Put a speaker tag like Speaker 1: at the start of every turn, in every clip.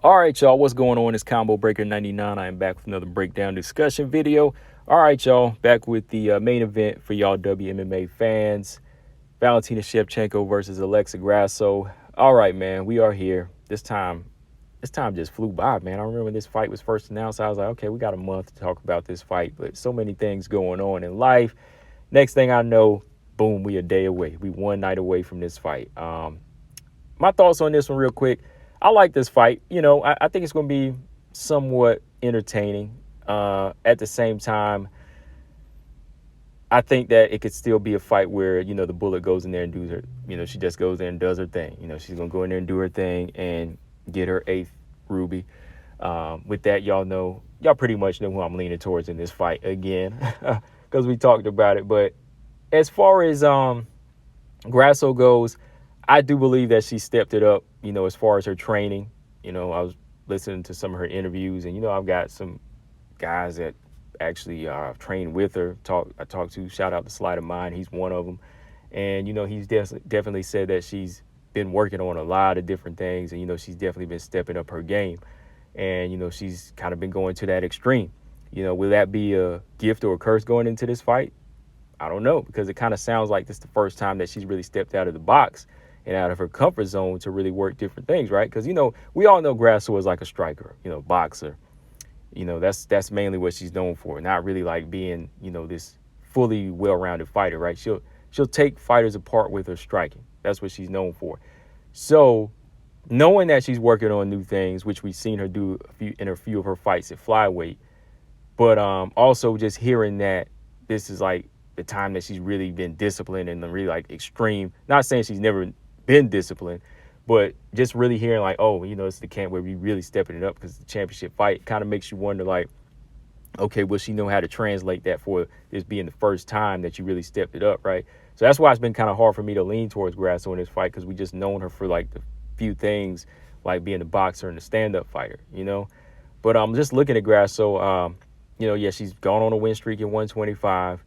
Speaker 1: All right, y'all, what's going on? It's Combo Breaker 99. I am back with another breakdown discussion video. All right, y'all, back with the main event for y'all WMMA fans. Valentina Shevchenko versus Alexa Grasso. All right, man, we are here. This time just flew by, man. I remember when this fight was first announced, I was like, okay, we got a month to talk about this fight, but so many things going on in life. Next thing I know, boom, we a day away. We one night away from this fight. My thoughts on this one real quick. I like this fight. I think it's going to be somewhat entertaining. At the same time, I think that it could still be a fight where, the bullet goes in there and does her, she just goes there and does her thing. She's going to go in there and do her thing and get her eighth ruby. With that, y'all pretty much know who I'm leaning towards in this fight again, because we talked about it. But as far as Grasso goes, I do believe that she stepped it up, as far as her training. I was listening to some of her interviews, and, I've got some guys that actually trained with her. I talked to, shout out to Slide of Mine. He's one of them. And, he's definitely said that she's been working on a lot of different things, and, she's definitely been stepping up her game. And, she's kind of been going to that extreme. Will that be a gift or a curse going into this fight? I don't know, because it kind of sounds like this is the first time that she's really stepped out of the box and out of her comfort zone to really work different things, right? Because, we all know Grasso is like a striker, boxer. That's mainly what she's known for, not really like being, this fully well-rounded fighter, right? She'll take fighters apart with her striking. That's what she's known for. So knowing that she's working on new things, which we've seen her do in a few of her fights at flyweight, but also just hearing that this is like the time that she's really been disciplined and really like extreme. Not saying she's never been disciplined, but just really hearing like, oh, it's the camp where we really stepping it up because the championship fight kind of makes you wonder like, okay, will she know how to translate that for this being the first time that you really stepped it up, right? So that's why it's been kind of hard for me to lean towards Grasso in this fight, because we just known her for like the few things like being a boxer and a stand-up fighter, But I'm just looking at Grasso. Yeah, she's gone on a win streak at 125.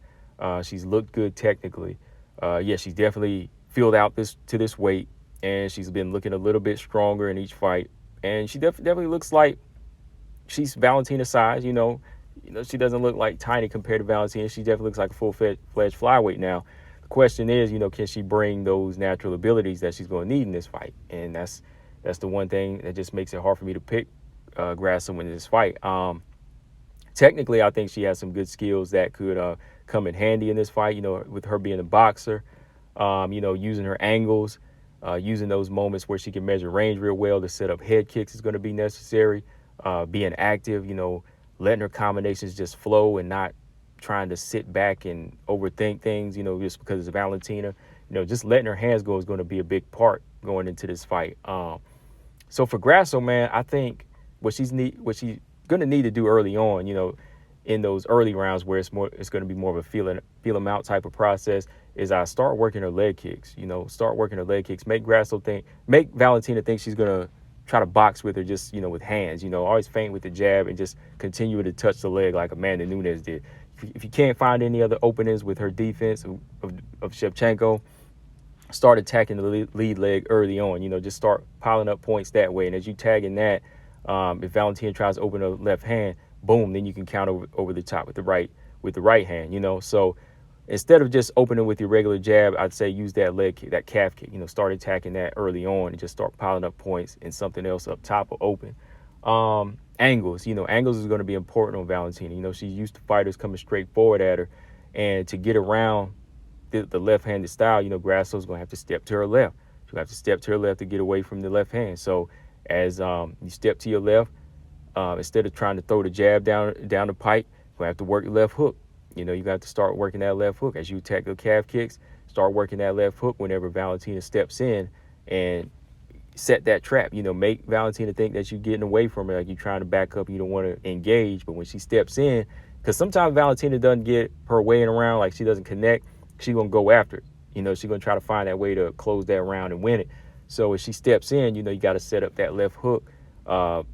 Speaker 1: She's looked good technically. Yeah, she's definitely filled out this weight, and she's been looking a little bit stronger in each fight. And she definitely looks like she's Valentina size. She doesn't look like tiny compared to Valentina. She definitely looks like a full-fledged flyweight now. The question is, can she bring those natural abilities that she's going to need in this fight? And that's the one thing that just makes it hard for me to pick Grasso in this fight. Technically, I think she has some good skills that could come in handy in this fight, with her being a boxer, using her angles, using those moments where she can measure range real well to set up head kicks is going to be necessary, being active, letting her combinations just flow and not trying to sit back and overthink things, just because it's Valentina. Just letting her hands go is going to be a big part going into this fight. So for Grasso, man, I think what she's going to need to do early on, in those early rounds where it's going to be more of a feel them out type of process, is I start working her leg kicks, start working her leg kicks, make Valentina think she's going to try to box with her just, with hands, always feint with the jab and just continue to touch the leg like Amanda Nunes did. If you can't find any other openings with her defense of Shevchenko, start attacking the lead leg early on, just start piling up points that way. And as you tag in that, if Valentina tries to open her left hand, boom, then you can count over the top with the right hand, So instead of just opening with your regular jab, I'd say use that leg kick, that calf kick, start attacking that early on and just start piling up points, and something else up top or open. Angles, angles is going to be important on Valentina. She's used to fighters coming straight forward at her, and to get around the left-handed style, Grasso's going to have to step to her left. She'll have to step to her left to get away from the left hand. So as you step to your left, instead of trying to throw the jab down the pipe, you're going to have to work the left hook. You got to start working that left hook. As you attack the calf kicks, start working that left hook whenever Valentina steps in, and set that trap. Make Valentina think that you're getting away from her, like you're trying to back up, you don't want to engage. But when she steps in, because sometimes Valentina doesn't get her weighing around, like she doesn't connect, she's going to go after it. She's going to try to find that way to close that round and win it. So as she steps in, you got to set up that left hook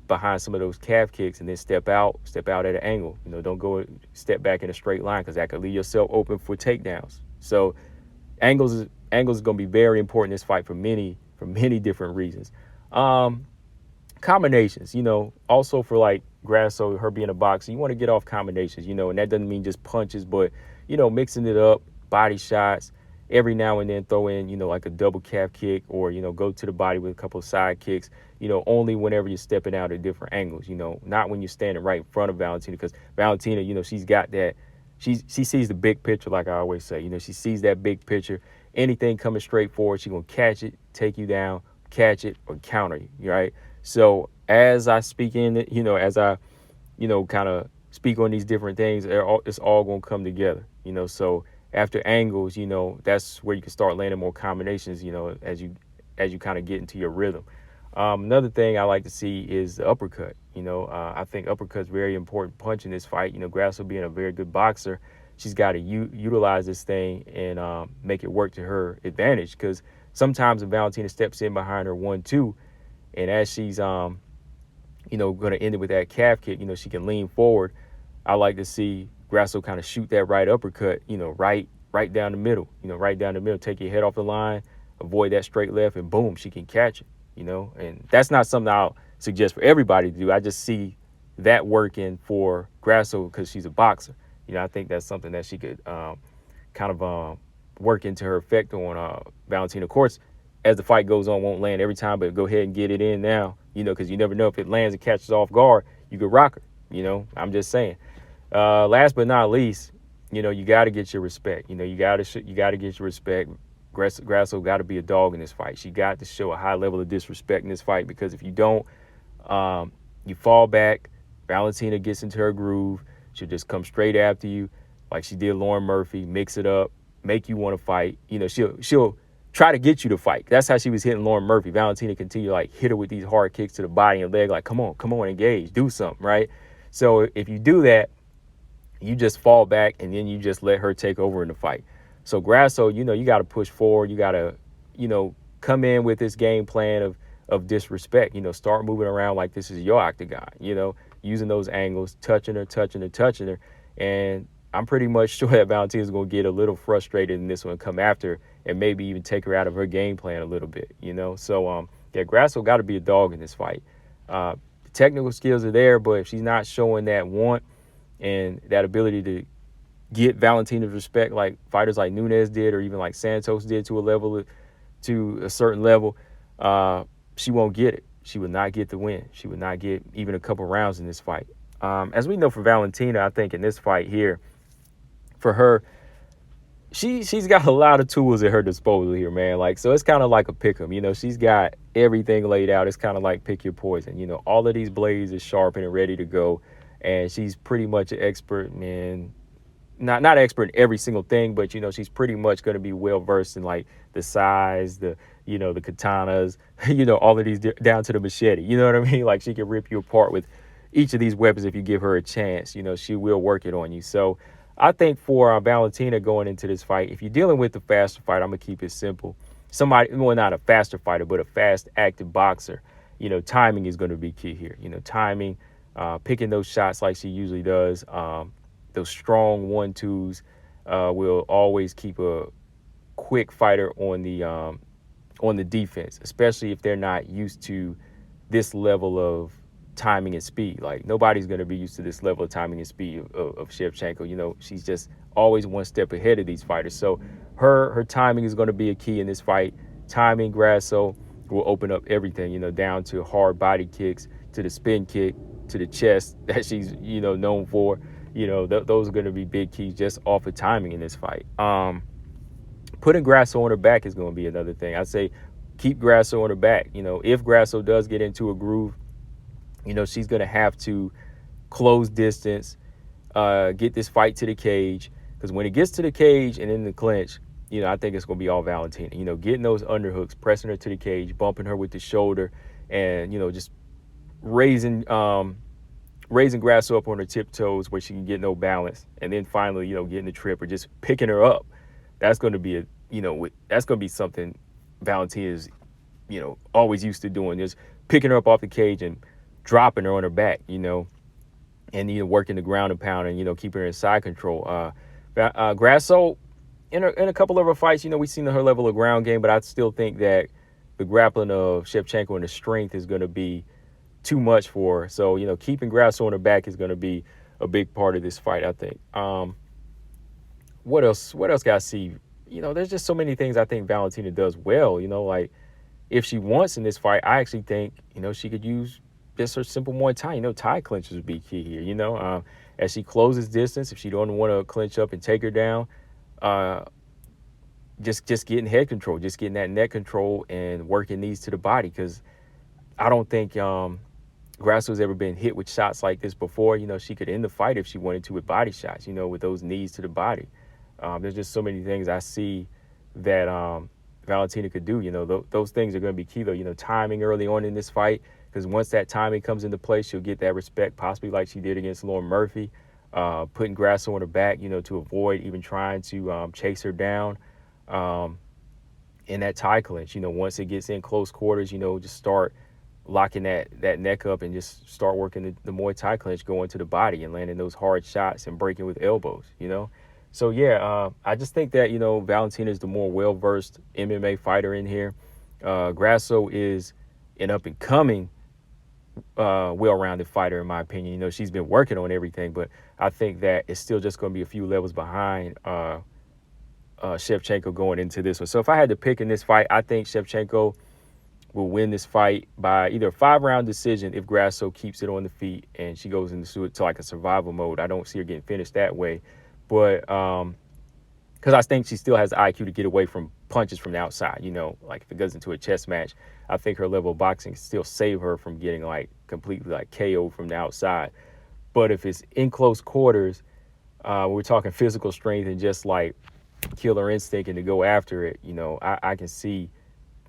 Speaker 1: behind some of those calf kicks, and then step out at an angle. Don't go step back in a straight line, because that could leave yourself open for takedowns. So angles is going to be very important in this fight for many different reasons. combinations, also for like Grasso, her being a boxer, you want to get off combinations, and that doesn't mean just punches, but, mixing it up, body shots, every now and then throw in, like a double calf kick or, go to the body with a couple of side kicks, only whenever you're stepping out at different angles, not when you're standing right in front of Valentina, because Valentina, she's got that, she sees the big picture, like I always say, she sees that big picture, anything coming straight forward, she's going to catch it, take you down, catch it, or counter you, right? So as I speak in it, as I, kind of speak on these different things, it's all going to come together, so after angles, that's where you can start landing more combinations, as you kind of get into your rhythm. Another thing I like to see is the uppercut. I think uppercut's very important punch in this fight. Grasso being a very good boxer, she's got to utilize this thing and make it work to her advantage, because sometimes when Valentina steps in behind her 1-2, and as she's going to end it with that calf kick, she can lean forward. I like to see Grasso kind of shoot that right uppercut, right down the middle, take your head off the line, avoid that straight left, and boom, she can catch it, and that's not something I'll suggest for everybody to do. I just see that working for Grasso because she's a boxer. I think that's something that she could kind of work into her effect on Valentina. Of course, as the fight goes on, won't land every time, but go ahead and get it in now, because you never know if it lands and catches off guard, you could rock her, I'm just saying. Last but not least, you got to get your respect. You got to get your respect. Grasso got to be a dog in this fight. She got to show a high level of disrespect in this fight, because if you don't, you fall back. Valentina gets into her groove. She'll just come straight after you, like she did Lauren Murphy, mix it up, make you want to fight. She'll try to get you to fight. That's how she was hitting Lauren Murphy. Valentina continued like hit her with these hard kicks to the body and leg, like, come on, engage, do something, right? So if you do that, you just fall back and then you just let her take over in the fight. So Grasso, you got to push forward. You got to, come in with this game plan of disrespect. Start moving around like this is your octagon, using those angles, touching her. And I'm pretty much sure that Valentina's going to get a little frustrated in this one, come after her, and maybe even take her out of her game plan a little bit, So, Grasso got to be a dog in this fight. The technical skills are there, but if she's not showing that want and that ability to get Valentina's respect like fighters like Nunes did, or even like Santos did to a certain level, she won't get it. She would not get the win. She would not get even a couple rounds in this fight. As we know for Valentina, I think in this fight here, for her, she's got a lot of tools at her disposal here, man. So it's kind of like a pick 'em. She's got everything laid out. It's kind of like pick your poison. All of these blades are sharpened and ready to go, and she's pretty much an expert, man. Not expert in every single thing, but she's pretty much going to be well versed in like the size, the the katanas, all of these down to the machete. You know what I mean? Like she can rip you apart with each of these weapons if you give her a chance. She will work it on you. So I think for Valentina going into this fight, if you're dealing with the faster fighter, I'm gonna keep it simple. Somebody, well, not a faster fighter, but a fast active boxer. Timing is going to be key here. Timing, picking those shots like she usually does. Those strong 1-2s will always keep a quick fighter on the defense, especially if they're not used to this level of timing and speed. Like nobody's going to be used to this level of timing and speed of Shevchenko. She's just always one step ahead of these fighters. So her timing is going to be a key in this fight. Timing, Grasso will open up everything, down to hard body kicks, to the spin kick, to the chest that she's, known for. Those are going to be big keys just off of timing in this fight. Putting Grasso on her back is going to be another thing. I say keep Grasso on her back. If Grasso does get into a groove, she's going to have to close distance, get this fight to the cage. Because when it gets to the cage and in the clinch, I think it's going to be all Valentina. Getting those underhooks, pressing her to the cage, bumping her with the shoulder, and, just raising Grasso up on her tiptoes where she can get no balance. And then finally, getting the trip or just picking her up. That's going to be that's going to be something Valentina's, always used to doing, just picking her up off the cage and dropping her on her back, and, working the ground and pound and, keeping her in side control. Grasso, in a couple of her fights, we've seen her level of ground game, but I still think that the grappling of Shevchenko and the strength is going to be too much for her. So, keeping Grasso on her back is going to be a big part of this fight, I think. What else? What else got to see? There's just so many things I think Valentina does well. Like if she wants in this fight, I actually think, she could use just her simple Muay Thai. Tie clinches would be key here. As she closes distance, if she don't want to clinch up and take her down, just getting head control, just getting that neck control and working knees to the body. Because I don't think Grasso's ever been hit with shots like this before. She could end the fight if she wanted to with body shots, with those knees to the body. There's just so many things I see that Valentina could do. Those things are going to be key, though. Timing early on in this fight, because once that timing comes into play, she'll get that respect, possibly like she did against Lauren Murphy, putting Grasso on her back, to avoid even trying to chase her down in that tie clinch. Once it gets in close quarters, just start locking that neck up and just start working the Muay Thai clinch, going to the body and landing those hard shots and breaking with elbows, So, yeah, I just think that, Valentina is the more well-versed MMA fighter in here. Grasso is an up-and-coming, well-rounded fighter, in my opinion. She's been working on everything, but I think that it's still just going to be a few levels behind Shevchenko going into this one. So if I had to pick in this fight, I think Shevchenko will win this fight by either a 5-round decision if Grasso keeps it on the feet and she goes into it to like a survival mode. I don't see her getting finished that way. But because I think she still has the IQ to get away from punches from the outside, like if it goes into a chess match, I think her level of boxing can still save her from getting like completely like KO from the outside. But if it's in close quarters, we're talking physical strength and just like killer instinct and to go after it, I can see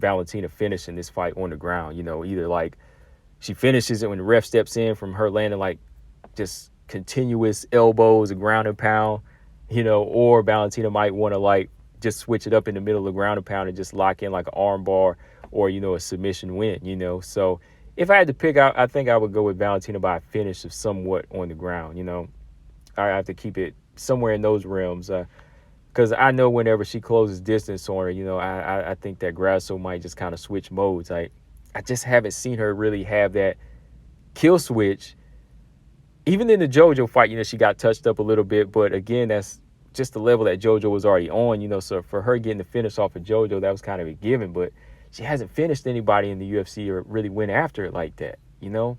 Speaker 1: Valentina finishing this fight on the ground. Either like she finishes it when the ref steps in from her landing like just continuous elbows, a ground and pound, or Valentina might want to like just switch it up in the middle of the ground and pound and just lock in like an arm bar or, a submission win, So if I had to pick out, I think I would go with Valentina by a finish of somewhat on the ground, I have to keep it somewhere in those realms. Because I know whenever she closes distance on her, I think that Grasso might just kind of switch modes. I just haven't seen her really have that kill switch. Even in the JoJo fight, she got touched up a little bit. But again, that's just the level that JoJo was already on, So for her getting the finish off of JoJo, that was kind of a given. But she hasn't finished anybody in the UFC or really went after it like that, Even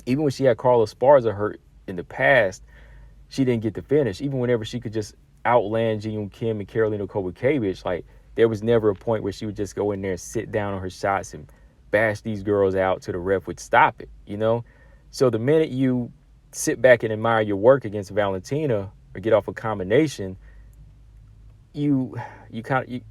Speaker 1: when she had Carla Esparza hurt in the past, she didn't get the finish. Even whenever she could just outland Ji Yoon Kim and Karolina Kowalkiewicz, like there was never a point where she would just go in there and sit down on her shots and bash these girls out till the ref would stop it, So the minute you sit back and admire your work against Valentina or get off a combination, you kind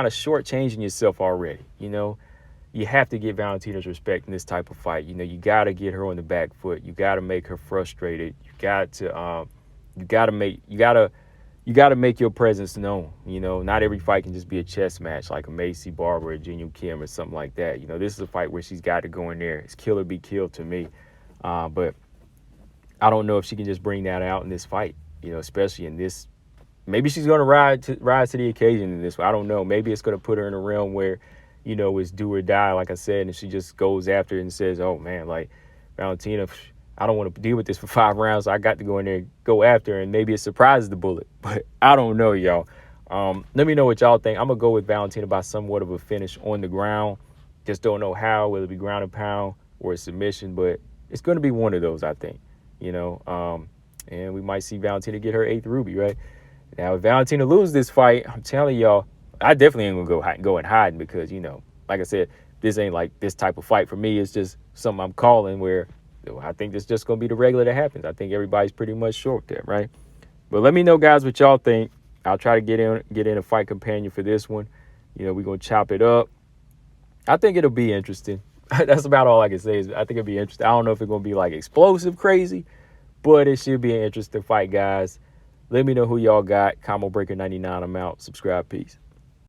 Speaker 1: of shortchanging yourself already, You have to get Valentina's respect in this type of fight. You got to get her on the back foot. You got to make her frustrated. You got to make your presence known. Not every fight can just be a chess match like a Macy Barber or Ji Yoon Kim or something like that. This is a fight where she's got to go in there. It's kill or be killed to me. But I don't know if she can just bring that out in this fight, especially in this. Maybe she's going to rise to the occasion in this one. I don't know. Maybe it's going to put her in a realm where, it's do or die, like I said, and she just goes after it and says, oh, man, like, Valentina, I don't want to deal with this for 5 rounds, so I got to go in there and go after her, and maybe it surprises the bullet. But I don't know, y'all. Let me know what y'all think. I'm going to go with Valentina by somewhat of a finish on the ground. Just don't know how, whether it be ground and pound or a submission, but it's going to be one of those, I think. And we might see Valentina get her 8th ruby, right? Now, if Valentina loses this fight, I'm telling y'all, I definitely ain't going to go and hide because, like I said, this ain't like this type of fight for me. It's just something I'm calling where I think it's just going to be the regular that happens. I think everybody's pretty much short there, right? But let me know, guys, what y'all think. I'll try to get in a fight companion for this one. We're going to chop it up. I think it'll be interesting. That's about all I can say. I think it'll be interesting. I don't know if it's going to be like explosive crazy, but it should be an interesting fight, guys. Let me know who y'all got. Combo Breaker 99. I'm out. Subscribe. Peace.